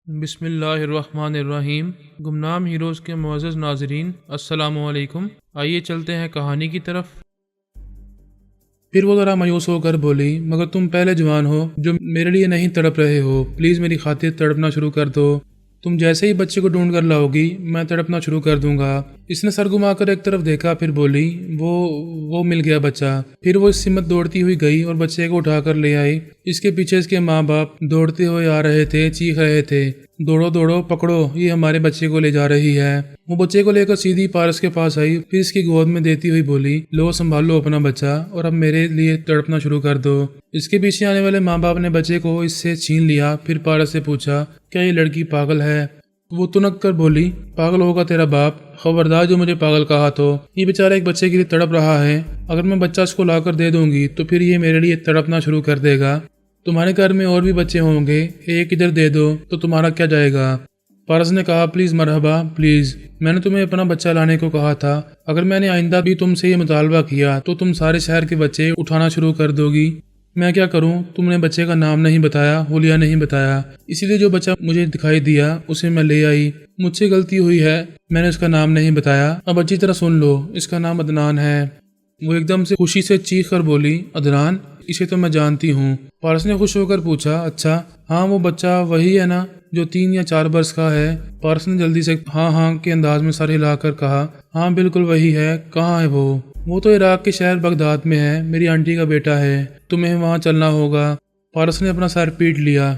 بسم اللہ الرحمن الرحیم۔ گمنام ہیروز کے معزز ناظرین، السلام علیکم۔ آئیے چلتے ہیں کہانی کی طرف۔ پھر وہ ذرا مایوس ہو کر بولی، مگر تم پہلے جوان ہو جو میرے لیے نہیں تڑپ رہے ہو، پلیز میری خاطر تڑپنا شروع کر دو۔ تم جیسے ہی بچے کو ڈھونڈ کر لاؤ گی میں تڑپنا شروع کر دوں گا۔ اس نے سر گھما کر ایک طرف دیکھا، پھر بولی، وہ مل گیا بچہ۔ پھر وہ اس سمت دوڑتی ہوئی گئی اور بچے کو اٹھا کر لے آئی۔ اس کے پیچھے اس کے ماں باپ دوڑتے ہوئے آ رہے تھے، چیخ رہے تھے، دوڑو دوڑو، پکڑو، یہ ہمارے بچے کو لے جا رہی ہے۔ وہ بچے کو لے کر سیدھی پارس کے پاس آئی، پھر اس کی گود میں دیتی ہوئی بولی، لو سنبھالو اپنا بچہ اور اب میرے لیے تڑپنا شروع کر دو۔ اس کے پیچھے آنے والے ماں باپ نے بچے کو اس سے چھین لیا، پھر پارس سے پوچھا، کیا یہ لڑکی پاگل ہے؟ وہ تنک کر بولی، پاگل ہوگا تیرا باپ، خبردار جو مجھے پاگل کہا تو۔ یہ بیچارہ ایک بچے کے لیے تڑپ رہا ہے، اگر میں بچہ اس کو لا کر دے دوں گی تو پھر یہ میرے لیے تڑپنا شروع کر دے گا۔ تمہارے گھر میں اور بھی بچے ہوں گے، ایک ادھر دے دو تو تمہارا کیا جائے گا؟ پارس نے کہا، پلیز مرحبا، پلیز، میں نے تمہیں اپنا بچہ لانے کو کہا تھا، اگر میں نے آئندہ بھی تم سے یہ مطالبہ کیا تو تم سارے شہر کے بچے اٹھانا شروع کر دو گی۔ میں کیا کروں؟ تم نے بچے کا نام نہیں بتایا، حلیہ نہیں بتایا، اسی لیے جو بچہ مجھے دکھائی دیا اسے میں لے آئی۔ مجھ سے غلطی ہوئی ہے، میں نے اس کا نام نہیں بتایا۔ اب اچھی طرح سن لو، اس کا نام عدنان ہے۔ وہ ایک دم سے خوشی سے چیخ کر بولی، عدنان؟ اسے تو میں جانتی ہوں۔ پارس نے خوش ہو کر پوچھا، اچھا، ہاں وہ بچہ وہی ہے نا جو 3 یا 4 برس کا ہے؟ پارس نے جلدی سے ہاں کے انداز میں سر ہلا کر کہا، ہاں بالکل وہی ہے۔ کہاں ہے وہ؟ وہ تو عراق کے شہر بغداد میں ہے، میری آنٹی کا بیٹا ہے، تمہیں وہاں چلنا ہوگا۔ پارس نے اپنا سر پیٹ لیا۔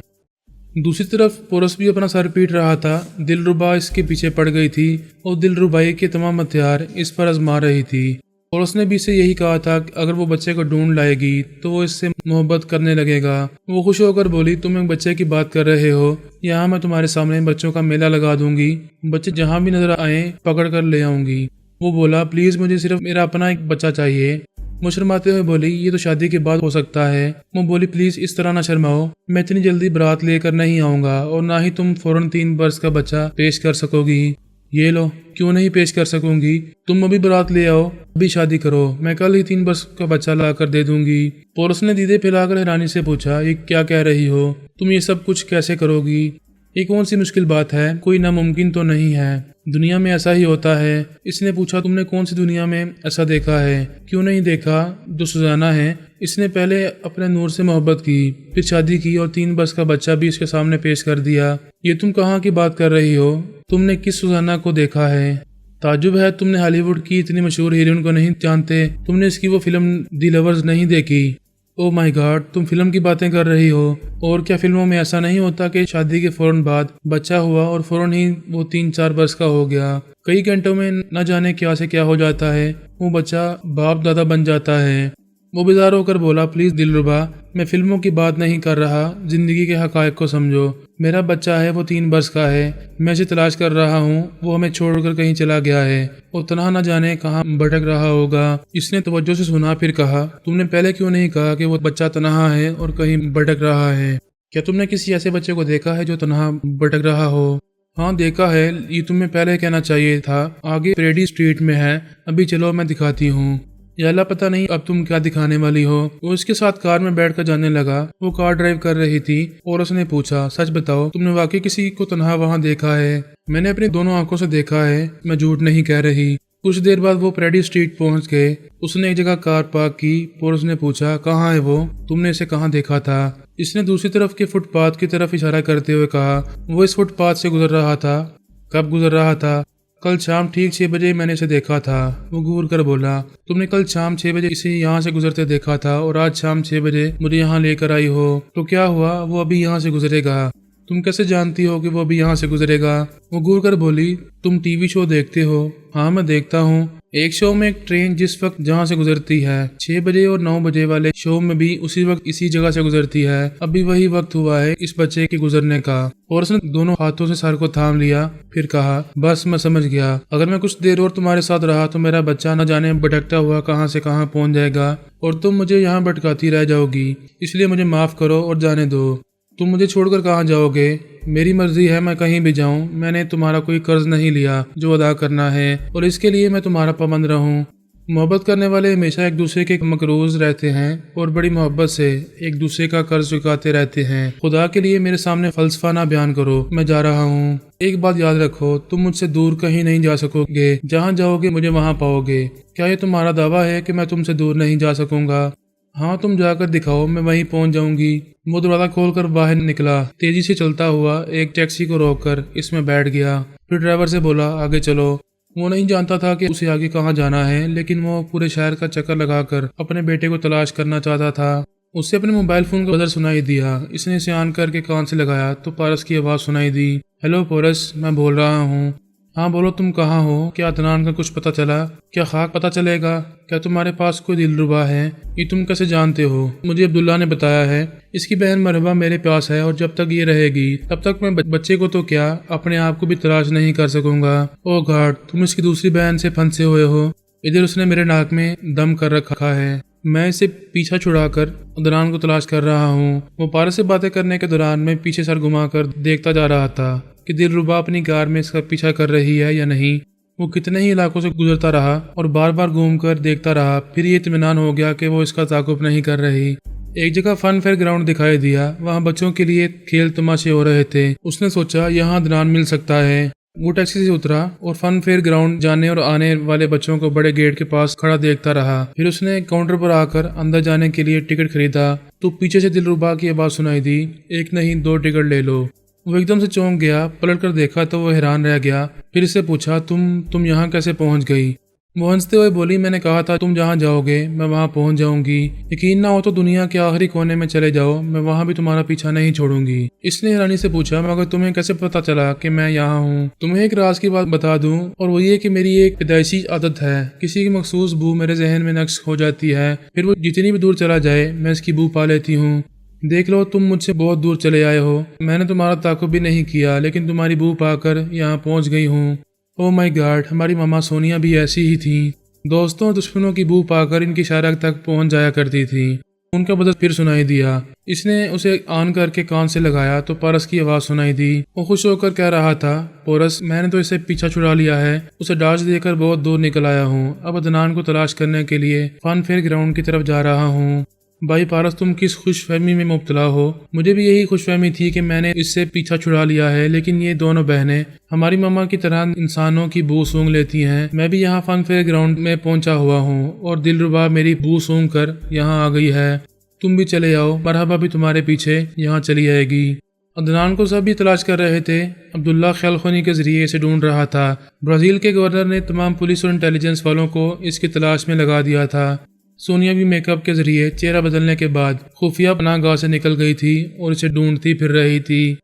دوسری طرف پورس بھی اپنا سر پیٹ رہا تھا۔ دلربا اس کے پیچھے پڑ گئی تھی اور دلربائی کے تمام ہتھیار اس پر آزما رہی تھی۔ پورس نے بھی اسے یہی کہا تھا کہ اگر وہ بچے کو ڈھونڈ لائے گی تو وہ اس سے محبت کرنے لگے گا۔ وہ خوش ہو کر بولی، تم ایک بچے کی بات کر رہے ہو؟ یہاں میں تمہارے سامنے بچوں کا میلہ لگا دوں گی، بچے جہاں بھی نظر آئیں پکڑ کر لے آؤں گی۔ وہ بولا، پلیز مجھے صرف میرا اپنا ایک بچہ چاہیے۔ وہ شرماتے ہوئے بولی، یہ تو شادی کے بعد ہو سکتا ہے۔ وہ بولی، پلیز اس طرح نہ شرماؤ، میں اتنی جلدی برات لے کر نہیں آؤں گا اور نہ ہی تم فوراً 3 برس کا بچہ پیش کر سکو گی۔ یہ لو، کیوں نہیں پیش کر سکوں گی؟ تم ابھی برات لے آؤ، ابھی شادی کرو، میں کل ہی 3 برس کا بچہ لا کر دے دوں گی۔ پورس نے دیدے پھیلا کر حیرانی سے پوچھا، یہ کیا کہہ رہی ہو؟ تم یہ سب کچھ کیسے کرو گی؟ یہ کون سی مشکل بات ہے؟ کوئی ناممکن تو نہیں ہے، دنیا میں ایسا ہی ہوتا ہے۔ اس نے پوچھا، تم نے کون سی دنیا میں ایسا دیکھا ہے؟ کیوں نہیں دیکھا؟ جو سوزانہ ہے، اس نے پہلے اپنے نور سے محبت کی، پھر شادی کی اور 3 برس کا بچہ بھی اس کے سامنے پیش کر دیا۔ یہ تم کہاں کی بات کر رہی ہو؟ تم نے کس سوزانہ کو دیکھا ہے؟ تعجب ہے، تم نے ہالی ووڈ کی اتنی مشہور ہیروئن کو نہیں جانتے؟ تم نے اس کی وہ فلم دی لورز نہیں دیکھی؟ او مائی گاڈ، تم فلم کی باتیں کر رہی ہو؟ اور کیا فلموں میں ایسا نہیں ہوتا کہ شادی کے فوراً بعد بچہ ہوا اور فوراً ہی وہ 3-4 برس کا ہو گیا، کئی گھنٹوں میں نہ جانے کیا سے کیا ہو جاتا ہے، وہ بچہ باپ دادا بن جاتا ہے؟ وہ بیزار ہو کر بولا، پلیز دلربا، میں فلموں کی بات نہیں کر رہا، زندگی کے حقائق کو سمجھو۔ میرا بچہ ہے، وہ 3 برس کا ہے، میں اسے تلاش کر رہا ہوں، وہ ہمیں چھوڑ کر کہیں چلا گیا ہے اور تنہا نہ جانے کہاں بھٹک رہا ہوگا۔ اس نے توجہ سے سنا، پھر کہا، تم نے پہلے کیوں نہیں کہا کہ وہ بچہ تنہا ہے اور کہیں بھٹک رہا ہے؟ کیا تم نے کسی ایسے بچے کو دیکھا ہے جو تنہا بھٹک رہا ہو؟ ہاں دیکھا ہے، یہ تمہیں پہلے کہنا چاہیے تھا، آگے پریڈی اسٹریٹ میں ہے، ابھی چلو میں دکھاتی ہوں۔ یا اللہ پتہ نہیں اب تم کیا دکھانے والی ہو۔ وہ اس کے ساتھ کار میں بیٹھ کر جانے لگا۔ وہ کار ڈرائیو کر رہی تھی اور اس نے پوچھا، سچ بتاؤ، تم نے واقعی کسی کو تنہا وہاں دیکھا ہے؟ میں نے اپنی دونوں آنکھوں سے دیکھا ہے، میں جھوٹ نہیں کہہ رہی۔ کچھ دیر بعد وہ پریڈی اسٹریٹ پہنچ گئے۔ اس نے ایک جگہ کار پارک کی، اور اس نے پوچھا، کہاں ہے وہ؟ تم نے اسے کہاں دیکھا تھا؟ اس نے دوسری طرف کے فٹ پاتھ کی طرف اشارہ کرتے ہوئے کہا، وہ اس فٹ پاتھ سے گزر رہا تھا۔ کب گزر رہا تھا؟ کل شام ٹھیک 6 بجے میں نے اسے دیکھا تھا۔ وہ گور کر بولا، تم نے کل شام 6 بجے اسے یہاں سے گزرتے دیکھا تھا اور آج شام 6 بجے مجھے یہاں لے کر آئی ہو، تو کیا ہوا؟ وہ ابھی یہاں سے گزرے گا۔ تم کیسے جانتی ہو کہ وہ ابھی یہاں سے گزرے گا؟ وہ گور کر بولی، تم ٹی وی شو دیکھتے ہو؟ ہاں میں دیکھتا ہوں۔ ایک شو میں ایک ٹرین جس وقت جہاں سے گزرتی ہے، 6 بجے اور 9 بجے والے شو میں بھی اسی وقت اسی جگہ سے گزرتی ہے۔ ابھی وہی وقت ہوا ہے اس بچے کے گزرنے کا۔ اور اس نے دونوں ہاتھوں سے سر کو تھام لیا، پھر کہا، بس میں سمجھ گیا، اگر میں کچھ دیر اور تمہارے ساتھ رہا تو میرا بچہ نہ جانے بھٹکتا ہوا کہاں سے کہاں پہنچ جائے گا اور تم مجھے یہاں بھٹکاتی رہ جاؤ گی، اس لیے مجھے معاف کرو اور جانے دو۔ تم مجھے چھوڑ کر کہاں جاؤ گے؟ میری مرضی ہے، میں کہیں بھی جاؤں، میں نے تمہارا کوئی قرض نہیں لیا جو ادا کرنا ہے اور اس کے لیے میں تمہارا پابند رہوں۔ محبت کرنے والے ہمیشہ ایک دوسرے کے مقروض رہتے ہیں اور بڑی محبت سے ایک دوسرے کا قرض چکاتے رہتے ہیں۔ خدا کے لیے میرے سامنے فلسفہ نہ بیان کرو، میں جا رہا ہوں۔ ایک بات یاد رکھو، تم مجھ سے دور کہیں نہیں جا سکو گے، جہاں جاؤ گے مجھے وہاں پاؤ گے۔ کیا یہ تمہارا دعویٰ ہے کہ میں تم سے دور نہیں جا سکوں گا؟ ہاں، تم جا کر دکھاؤ، میں وہیں پہنچ جاؤں گی۔ وہ دروازہ کھول کر باہر نکلا، تیزی سے چلتا ہوا ایک ٹیکسی کو روک کر اس میں بیٹھ گیا، پھر ڈرائیور سے بولا آگے چلو۔ وہ نہیں جانتا تھا کہ اسے آگے کہاں جانا ہے، لیکن وہ پورے شہر کا چکر لگا کر اپنے بیٹے کو تلاش کرنا چاہتا تھا۔ اسے اپنے موبائل فون کا بزر سنائی دیا، اس نے اسے آن کر کے کان سے لگایا تو پارس کی آواز سنائی دی۔ ہیلو پورس، میں بول رہا ہوں۔ ہاں بولو، تم کہاں ہو؟ کیا عدنان کا کچھ پتہ چلا؟ کیا خاک پتہ چلے گا؟ کیا تمہارے پاس کوئی دلربا ہے؟ یہ تم کیسے جانتے ہو؟ مجھے عبداللہ نے بتایا ہے، اس کی بہن مرحبا میرے پاس ہے، اور جب تک یہ رہے گی تب تک میں بچے کو تو کیا اپنے آپ کو بھی تلاش نہیں کر سکوں گا۔ او گاڈ، تم اس کی دوسری بہن سے پھنسے ہوئے ہو۔ ادھر اس نے میرے ناک میں دم کر رکھا ہے، میں اسے پیچھا چھڑا کر عدنان کو تلاش کر رہا ہوں۔ وہ پارس سے باتیں کرنے کے دوران میں پیچھے سر گھما کر دیکھتا جا رہا تھا کہ دلربا اپنی کار میں اس کا پیچھا کر رہی ہے یا نہیں۔ وہ کتنے ہی علاقوں سے گزرتا رہا اور بار بار گھوم کر دیکھتا رہا، پھر یہ اطمینان ہو گیا کہ وہ اس کا تعاقب نہیں کر رہی۔ ایک جگہ فن فیئر گراؤنڈ دکھائی دیا، وہاں بچوں کے لیے کھیل تماشے ہو رہے تھے۔ اس نے سوچا یہاں عدنان مل سکتا ہے۔ وہ ٹیکسی سے اترا اور فن فیئر گراؤنڈ جانے اور آنے والے بچوں کو بڑے گیٹ کے پاس کھڑا دیکھتا رہا۔ پھر اس نے کاؤنٹر پر آ کر اندر جانے کے لیے ٹکٹ خریدا تو پیچھے سے دلربا کی آواز سنائی دی، ایک نہیں 2 ٹکٹ لے لو۔ وہ ایک دم سے چونک گیا، پلٹ کر دیکھا تو وہ حیران رہ گیا، پھر اس سے پوچھا تم یہاں کیسے پہنچ گئی؟ وہ ہنستے ہوئے بولی، میں نے کہا تھا تم جہاں جاؤ گے میں وہاں پہنچ جاؤں گی، یقین نہ ہو تو دنیا کے آخری کونے میں چلے جاؤ، میں وہاں بھی تمہارا پیچھا نہیں چھوڑوں گی۔ اس نے حیرانی سے پوچھا، مگر تمہیں کیسے پتا چلا کہ میں یہاں ہوں؟ تمہیں ایک راز کی بات بتا دوں، اور وہ یہ کہ میری ایک پیدائشی عادت ہے، کسی کی مخصوص بو میرے ذہن میں نقش ہو جاتی ہے، پھر وہ جتنی بھی دور چلا جائے میں اس کی بو پا لیتی ہوں۔ دیکھ لو، تم مجھ سے بہت دور چلے آئے ہو، میں نے تمہارا تعاقب بھی نہیں کیا، لیکن تمہاری بو پا کر یہاں پہنچ گئی ہوں۔ او مائی گاڈ، ہماری ماما سونیا بھی ایسی ہی تھیں، دوستوں اور دشمنوں کی بو پا کر ان کی شارک تک پہنچ جایا کرتی تھی۔ ان کا بدل پھر سنائی دیا، اس نے اسے آن کر کے کان سے لگایا تو پارس کی آواز سنائی دی۔ وہ خوش ہو کر کہہ رہا تھا، پورس میں نے تو اسے پیچھا چھڑا لیا ہے، اسے ڈاج دے کر بہت دور نکل آیا ہوں، اب عدنان کو تلاش کرنے کے لیے فن فیئر گراؤنڈ کی طرف جا رہا ہوں۔ بھائی پارس، تم کس خوش فہمی میں مبتلا ہو؟ مجھے بھی یہی خوش فہمی تھی کہ میں نے اس سے پیچھا چھڑا لیا ہے، لیکن یہ دونوں بہنیں ہماری ماما کی طرح انسانوں کی بو سونگ لیتی ہیں۔ میں بھی یہاں فن فیئر گراؤنڈ میں پہنچا ہوا ہوں اور دلربا میری بو سونگ کر یہاں آ گئی ہے۔ تم بھی چلے آؤ، مرحبا بھی تمہارے پیچھے یہاں چلی آئے گی۔ عدنان کو سبھی تلاش کر رہے تھے، عبداللہ خیال خونی کے ذریعے اسے ڈھونڈ رہا تھا۔ برازیل کے گورنر نے تمام پولیس اور انٹیلیجنس والوں کو اس کی تلاش میں لگا دیا تھا۔ سونیا بھی میک اپ کے ذریعے چہرہ بدلنے کے بعد خفیہ پناہ گاہ سے نکل گئی تھی اور اسے ڈھونڈتی پھر رہی تھی۔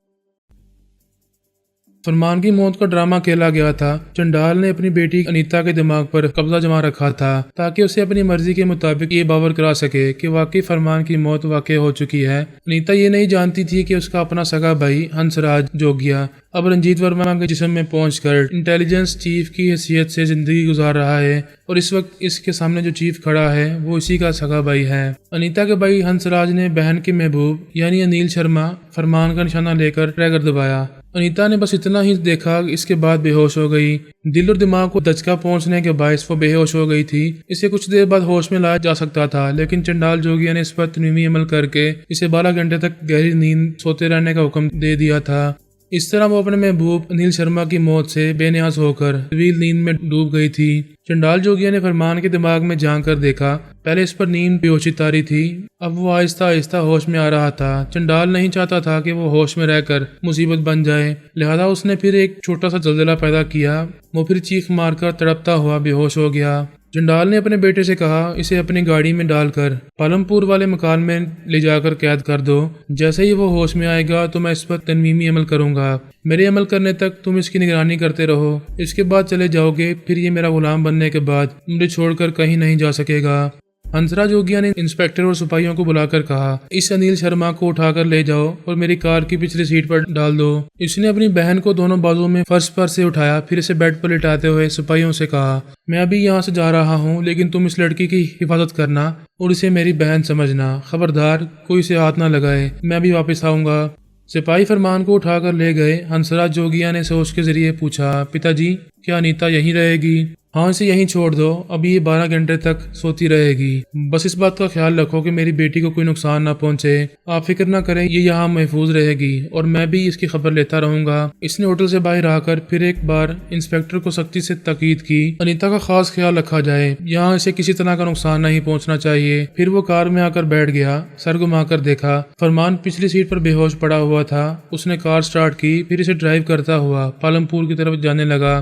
فرمان کی موت کا ڈرامہ کھیلا گیا تھا۔ چنڈال نے اپنی بیٹی انیتا کے دماغ پر قبضہ جما رکھا تھا تاکہ اسے اپنی مرضی کے مطابق یہ باور کرا سکے کہ واقعی فرمان کی موت واقع ہو چکی ہے۔ انیتا یہ نہیں جانتی تھی کہ اس کا اپنا سگا بھائی ہنس راج جوگیا اب رنجیت ورما کے جسم میں پہنچ کر انٹیلیجنس چیف کی حیثیت سے زندگی گزار رہا ہے، اور اس وقت اس کے سامنے جو چیف کھڑا ہے وہ اسی کا سگا بھائی ہے۔ انیتا کے بھائی ہنس راج نے بہن کے محبوب یعنی انیل شرما فرمان کا نشانہ لے کر ٹریگر دبایا۔ انیتا نے بس اتنا ہی دیکھا، اس کے بعد بے ہوش ہو گئی۔ دل اور دماغ کو دھچکا پہنچنے کے باعث وہ بے ہوش ہو گئی تھی۔ اسے کچھ دیر بعد ہوش میں لایا جا سکتا تھا، لیکن چنڈال جوگیا نے اس پر تنویمی عمل کر کے اسے 12 گھنٹے تک گہری نیند سوتے رہنے کا حکم دے دیا تھا۔ اس طرح وہ اپنے محبوب انیل شرما کی موت سے بے نیاز ہو کر طویل نیند میں ڈوب گئی تھی۔ چنڈال جوگیا نے فرمان کے دماغ میں جھانک کر دیکھا، پہلے اس پر نیند بے ہوشی طاری تھی، اب وہ آہستہ آہستہ ہوش میں آ رہا تھا۔ چنڈال نہیں چاہتا تھا کہ وہ ہوش میں رہ کر مصیبت بن جائے، لہذا اس نے پھر ایک چھوٹا سا زلزلہ پیدا کیا۔ وہ پھر چیخ مار کر تڑپتا ہوا بے ہوش ہو گیا۔ چنڈال نے اپنے بیٹے سے کہا، اسے اپنی گاڑی میں ڈال کر پالم پور والے مکان میں لے جا کر قید کر دو، جیسے ہی وہ ہوش میں آئے گا تو میں اس پر تنویمی عمل کروں گا۔ میرے عمل کرنے تک تم اس کی نگرانی کرتے رہو، اس کے بعد چلے جاؤ گے، پھر یہ میرا غلام بننے کے بعد مجھے چھوڑ کر کہیں نہیں جا سکے گا۔ ہنسراج جوگیا نے انسپیکٹر اور سپاہیوں کو بلا کر کہا، اس انیل شرما کو اٹھا کر لے جاؤ اور میری کار کی پچھلی سیٹ پر ڈال دو۔ اس نے اپنی بہن کو دونوں بازو میں فرش پر سے اٹھایا، پھر اسے بیڈ پر لٹاتے ہوئے سپاہیوں سے کہا، میں ابھی یہاں سے جا رہا ہوں، لیکن تم اس لڑکی کی حفاظت کرنا اور اسے میری بہن سمجھنا، خبردار کوئی اسے ہاتھ نہ لگائے، میں بھی واپس آؤں گا۔ سپاہی فرمان کو اٹھا کر لے گئے۔ ہنسراج جوگیا نے سوچ کے ذریعے پوچھا، پتا جی کیا انیتا یہیں رہے گی؟ ہاں اسے یہیں چھوڑ دو، ابھی یہ 12 گھنٹے تک سوتی رہے گی۔ بس اس بات کا خیال رکھو کہ میری بیٹی کو کوئی نقصان نہ پہنچے۔ آپ فکر نہ کریں، یہ یہاں محفوظ رہے گی اور میں بھی اس کی خبر لیتا رہوں گا۔ اس نے ہوٹل سے باہر آ کر پھر ایک بار انسپیکٹر کو سختی سے تاکید کی، انیتا کا خاص خیال رکھا جائے، یہاں اسے کسی طرح کا نقصان نہیں پہنچنا چاہیے۔ پھر وہ کار میں آ کر بیٹھ گیا، سر گھما کر دیکھا، فرمان پچھلی سیٹ پر بے ہوش پڑا ہوا تھا۔ اس نے کار سٹارٹ کی، پھر اسے ڈرائیو کرتا ہوا پالمپور کی طرف جانے لگا۔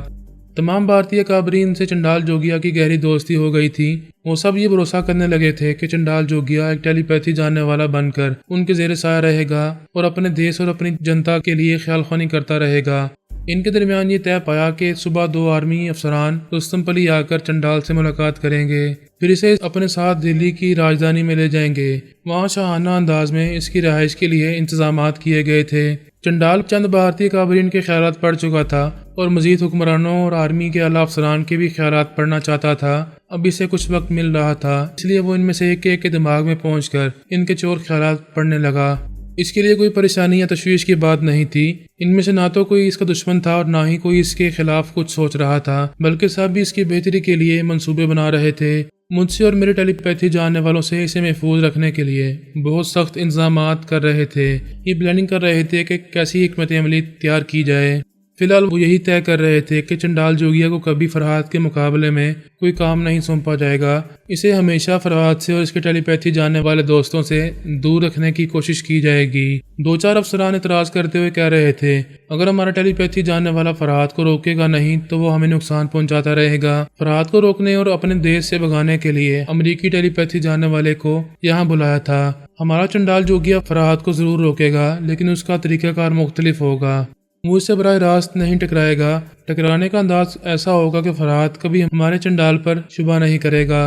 تمام بھارتی کابرین سے چنڈال جوگیا کی گہری دوستی ہو گئی تھی۔ وہ سب یہ بھروسہ کرنے لگے تھے کہ چنڈال جوگیا ایک ٹیلی پیتھی جاننے والا بن کر ان کے زیر سایہ رہے گا اور اپنے دیش اور اپنی جنتا کے لیے خیال خوانی کرتا رہے گا۔ ان کے درمیان یہ طے پایا کہ صبح 2 آرمی افسران رستم پلی آ کر چنڈال سے ملاقات کریں گے، پھر اسے اپنے ساتھ دلی کی راجدھانی میں لے جائیں گے۔ وہاں شاہانہ انداز میں اس کی رہائش کے لیے انتظامات کیے گئے تھے۔ چنڈال چند بھارتی کابرین کے خیالات پڑھ چکا تھا اور مزید حکمرانوں اور آرمی کے اعلیٰ افسران کے بھی خیالات پڑھنا چاہتا تھا۔ اب اسے کچھ وقت مل رہا تھا، اس لیے وہ ان میں سے ایک کے دماغ میں پہنچ کر ان کے چور خیالات پڑھنے لگا۔ اس کے لیے کوئی پریشانی یا تشویش کی بات نہیں تھی۔ ان میں سے نہ تو کوئی اس کا دشمن تھا اور نہ ہی کوئی اس کے خلاف کچھ سوچ رہا تھا، بلکہ سب بھی اس کی بہتری کے لیے منصوبے بنا رہے تھے۔ مجھ سے اور میرے ٹیلی پیتھی جاننے والوں سے اسے محفوظ رکھنے کے لیے بہت سخت انتظامات کر رہے تھے۔ یہ پلاننگ کر رہے تھے کہ کیسی حکمت عملی تیار کی جائے۔ فی الحال وہ یہی طے کر رہے تھے کہ چنڈال جوگیا کو کبھی فرحات کے مقابلے میں کوئی کام نہیں سونپا جائے گا۔ اسے ہمیشہ فرحات سے اور اس کے ٹیلی پیتھی جاننے والے دوستوں سے دور رکھنے کی کوشش کی جائے گی۔ 2-4 افسران اعتراض کرتے ہوئے کہہ رہے تھے، اگر ہمارا ٹیلی پیتھی جاننے والا فرحات کو روکے گا نہیں تو وہ ہمیں نقصان پہنچاتا رہے گا۔ فرحات کو روکنے اور اپنے دیش سے بھگانے کے لیے امریکی ٹیلی پیتھی جاننے والے کو یہاں بلایا تھا۔ ہمارا چنڈال جوگیا فرحات کو ضرور روکے گا، لیکن اس کا طریقہ کار مختلف ہوگا۔ وہ اس سے براہ راست نہیں ٹکرائے گا۔ ٹکرانے کا انداز ایسا ہوگا کہ فرحات کبھی ہمارے چنڈال پر شبہ نہیں کرے گا۔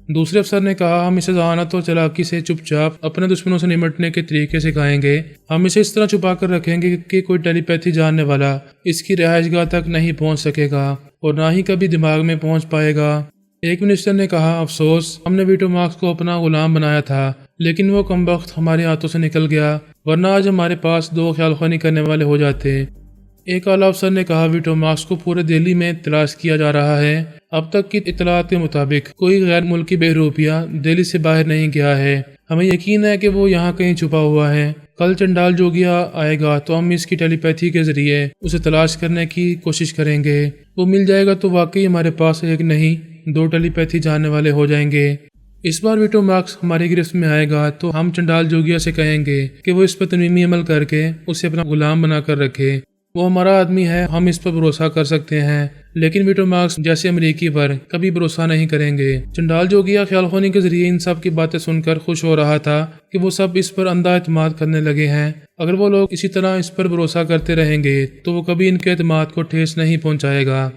دوسرے افسر نے کہا، ہم اسے ذہانت اور چالاکی سے چپ چاپ اپنے دشمنوں سے نمٹنے کے طریقے سکھائیں گے۔ ہم اسے اس طرح چھپا کر رکھیں گے کہ کوئی ٹیلی پیتھی جاننے والا اس کی رہائش گاہ تک نہیں پہنچ سکے گا اور نہ ہی کبھی دماغ میں پہنچ پائے گا۔ ایک منسٹر نے کہا، افسوس، ہم نے ویٹو مارکس کو اپنا غلام بنایا تھا، لیکن وہ کمبخت ہمارے ہاتھوں سے نکل گیا، ورنہ آج ہمارے پاس 2 خیال خوانی کرنے والے ہو جاتے۔ ایک اعلیٰ افسر نے کہا، ویٹو مارکس کو پورے دہلی میں تلاش کیا جا رہا ہے۔ اب تک کی اطلاعات کے مطابق کوئی غیر ملکی بہروپیہ دہلی سے باہر نہیں گیا ہے۔ ہمیں یقین ہے کہ وہ یہاں کہیں چھپا ہوا ہے۔ کل چنڈال جوگیا آئے گا تو ہم اس کی ٹیلی پیتھی کے ذریعے اسے تلاش کرنے کی کوشش کریں گے۔ وہ مل جائے گا تو واقعی ہمارے پاس ایک نہیں 2 ٹیلی پیتھی جاننے والے ہو جائیں گے۔ اس بار ویٹو مارکس ہماری گرفت میں آئے گا تو ہم چنڈال جوگیا سے کہیں گے کہ وہ اس پر تنظیمی عمل کر کے اسے اپنا غلام بنا کر رکھے۔ وہ ہمارا آدمی ہے، ہم اس پر بھروسہ کر سکتے ہیں، لیکن ویٹو مارکس جیسے امریکی پر کبھی بھروسہ نہیں کریں گے۔ چنڈال جوگیا خیال خوانی کے ذریعے ان سب کی باتیں سن کر خوش ہو رہا تھا کہ وہ سب اس پر اندھا اعتماد کرنے لگے ہیں۔ اگر وہ لوگ اسی طرح اس پر بھروسہ کرتے رہیں گے تو وہ کبھی ان کے اعتماد کو ٹھیس نہیں پہنچائے گا۔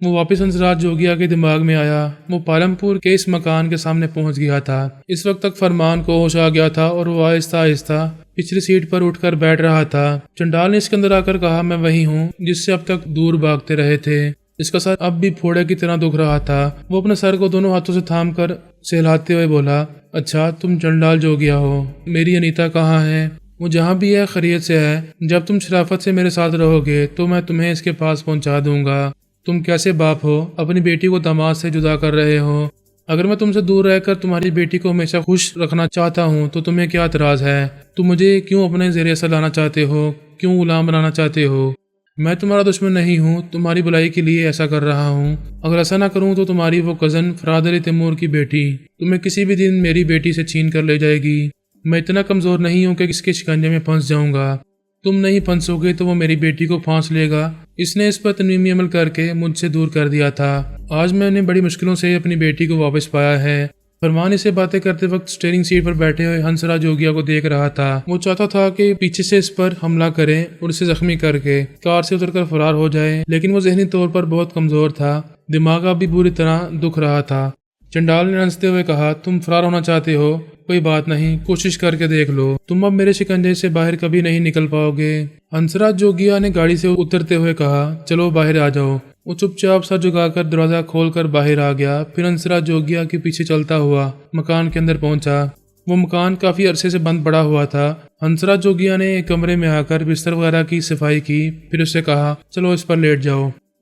وہ واپس ہنسراج جوگیا کے دماغ میں آیا۔ وہ پالمپور کے اس مکان کے سامنے پہنچ گیا تھا۔ اس وقت تک فرمان کو ہوش آ گیا تھا اور وہ آہستہ آہستہ پچھلی سیٹ پر اٹھ کر بیٹھ رہا تھا۔ چنڈال نے اس کے اندر آ کر کہا، میں وہی ہوں جس سے اب تک دور بھاگتے رہے تھے۔ اس کا سر اب بھی پھوڑے کی طرح دکھ رہا تھا۔ وہ اپنے سر کو دونوں ہاتھوں سے تھام کر سہلاتے ہوئے بولا، اچھا تم چنڈال جوگیا ہو، میری انیتا کہاں ہے؟ وہ جہاں بھی ہے خیریت سے ہے۔ جب تم شرافت سے میرے ساتھ رہو گے تو میں تمہیں اس کے پاس پہنچا دوں گا۔ تم کیسے باپ ہو، اپنی بیٹی کو داماد سے جدا کر رہے ہو۔ اگر میں تم سے دور رہ کر تمہاری بیٹی کو ہمیشہ خوش رکھنا چاہتا ہوں تو تمہیں کیا اعتراض ہے؟ تم مجھے کیوں اپنے زیر اثر لانا چاہتے ہو؟ کیوں غلام بنانا چاہتے ہو؟ میں تمہارا دشمن نہیں ہوں، تمہاری بھلائی کے لیے ایسا کر رہا ہوں۔ اگر ایسا نہ کروں تو تمہاری وہ کزن فراد علی تیمور کی بیٹی تمہیں کسی بھی دن میری بیٹی سے چھین کر لے جائے گی۔ میں اتنا کمزور نہیں ہوں کہ اس کے شکنجے میں پھنس جاؤں گا۔ تم نہیں پھنسو گے تو وہ میری بیٹی کو پھانس لے گا۔ اس نے اس پر تنظیمی عمل کر کے مجھ سے دور کر دیا تھا۔ آج میں نے بڑی مشکلوں سے اپنی بیٹی کو واپس پایا ہے۔ فرمان اسے باتیں کرتے وقت اسٹیئرنگ سیٹ پر بیٹھے ہوئے ہنسراج جوگیا کو دیکھ رہا تھا۔ وہ چاہتا تھا کہ پیچھے سے اس پر حملہ کرے اور اسے زخمی کر کے کار سے اتر کر فرار ہو جائے، لیکن وہ ذہنی طور پر بہت کمزور تھا۔ دماغ اب بھی بری طرح دکھ رہا تھا۔ چنڈال نے ہنستے ہوئے کہا، تم فرار ہونا چاہتے ہو؟ کوئی بات نہیں، کوشش کر کے دیکھ لو۔ تم اب میرے شکنجے سے باہر کبھی نہیں نکل پاؤ گے۔ ہنسراج جوگیا نے گاڑی سے اترتے ہوئے کہا، چلو باہر آ جاؤ۔ وہ چپ چاپ سر جھکا کر دروازہ کھول کر باہر آ گیا، پھر ہنسراج جوگیا کے پیچھے چلتا ہوا مکان کے اندر پہنچا۔ وہ مکان کافی عرصے سے بند پڑا ہوا تھا۔ ہنسراج جوگیا نے ایک کمرے میں آ کر بستر وغیرہ کی صفائی کی، پھر اس سے کہا، چلو اس پر لیٹ جاؤ۔